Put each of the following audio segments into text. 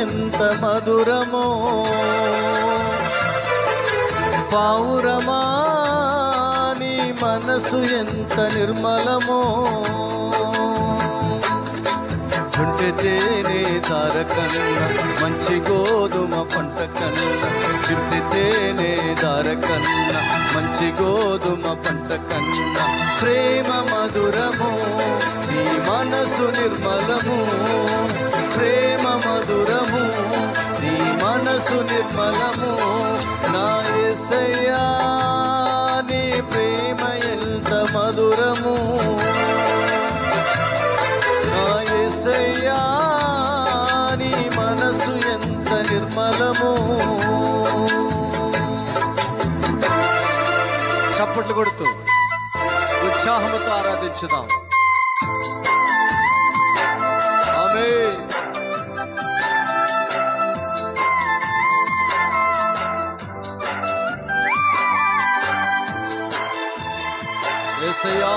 ఎంత మధురమో, పావురమా నీ మనసు ఎంత నిర్మలమో. చుంటితేనే ధార కన్నా మంచి గోధుమ పంట కన్నా, చుంటితేనే ధార కన్నా మంచి గోధుమ పంట కన్నా, ప్రేమ మధురము నీ మనసు నిర్మలము, ప్రేమ మధురము నీ మనసు నిర్మలము. నా యేసయ్యా నీ ప్రేమ ఎంత మధురము, నా యేసయ్యా నీ మనసు ఎంత నిర్మలము. చప్పట్లు కొడుతూ ఉత్సాహముతో ఆరాధించుదాం. ఆమేన్. యేసయ్యా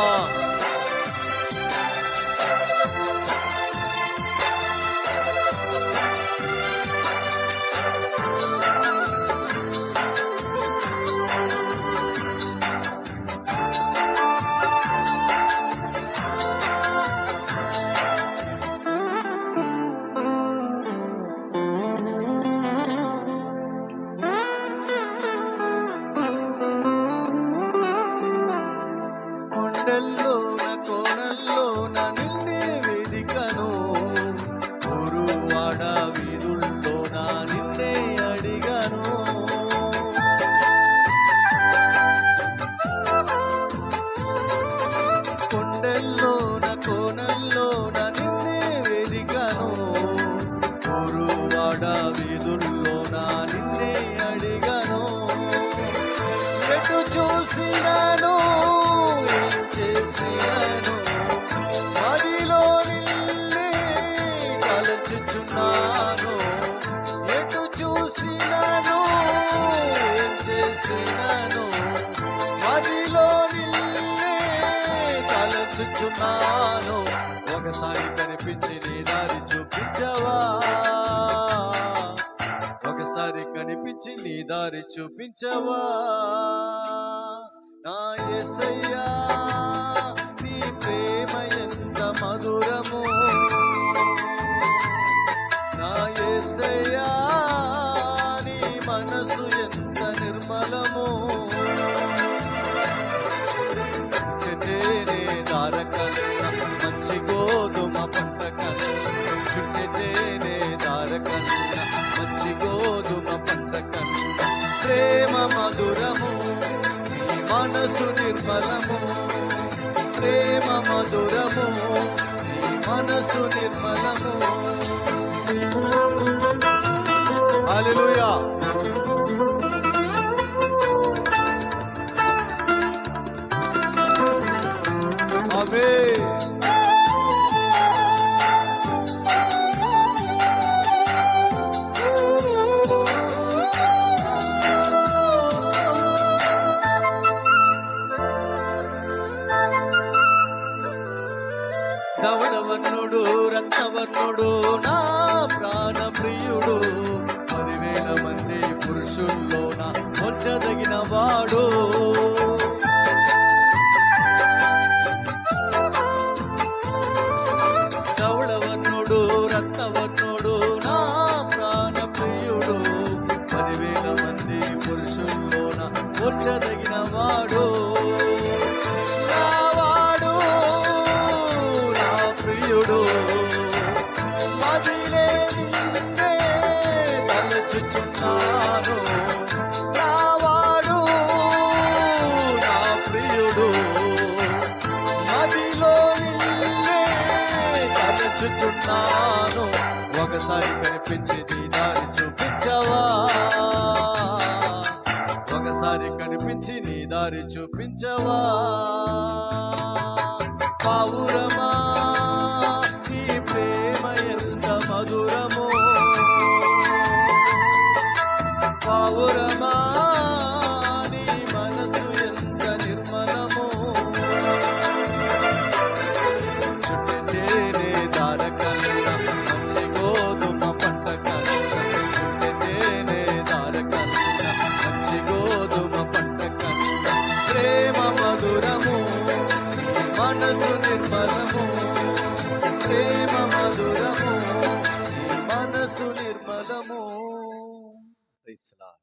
కొండల్లోన కోణల్లోన నిన్నే వేదికను, ఊరువాడ వీధుల్లోన నిన్నే అడిగను. కొండల్లోన కోణల్లోన నిన్నే వేదికను, ఊరువాడ వీధుల్లోన నిన్నే అడిగను. ఎటు చూసినాను చేసినాను, మదిలో నిన్నే తలచుచున్నాను. ఎటు చూసినాను ఏం చేసినాను, మదిలో నిన్నే తలచుచున్నాను. ఒకసారి కనిపించి నీ దారి చూపించవా, ఒకసారి కనిపించి నీ దారి చూపించవా. నా యేసయ్యా నీ ప్రేమ ఎంత మధురము, నా యేసయ్యా నీ మనసు ఎంత నిర్మలము. చుట్టితేనే ధార కన్నా మంచి గోధుమ పంట కన్నా, చుట్టితేనే ధార కన్నా మంచి గోధుమ పంట కన్నా, ప్రేమ మధురము మనసు నిర్మలము, ప్రేమ మధురము నీ మనసు నిర్మలము. హల్లెలూయా. ఆమేన్. ధవళవర్ణుడు రత్నవర్ణుడు నా ప్రాణ ప్రియుడు, 10,000 మంది పురుషుల్లోన పోల్చదగిన వాడు. ధవళవర్ణుడు రత్నవర్ణుడు నా ప్రాణ ప్రియుడు, 10,000 మంది పురుషుల్లోన పోల్చదగిన వాడు. మదిలే నిన్నే తలచుచున్నాను, నావాడు నా ప్రియుడు, మదిలో నిన్నే తలచుచున్నాను. ఒకసారి కనిపించి నీ దారి చూపించవా, ఒకసారి కనిపించి నీ దారి చూపించవా. పావురమా నీ ప్రేమ ఎంత మధురమో, పావురమా నీ మనసు ఎంత నిర్మలమో. చుట్టితేనే ధార కన్నా మంచి గోధుమ పంట కన్నా, నిర్మలము, ప్రేమ మధురము, నీ మనసు నిర్మలము. Praise the lord.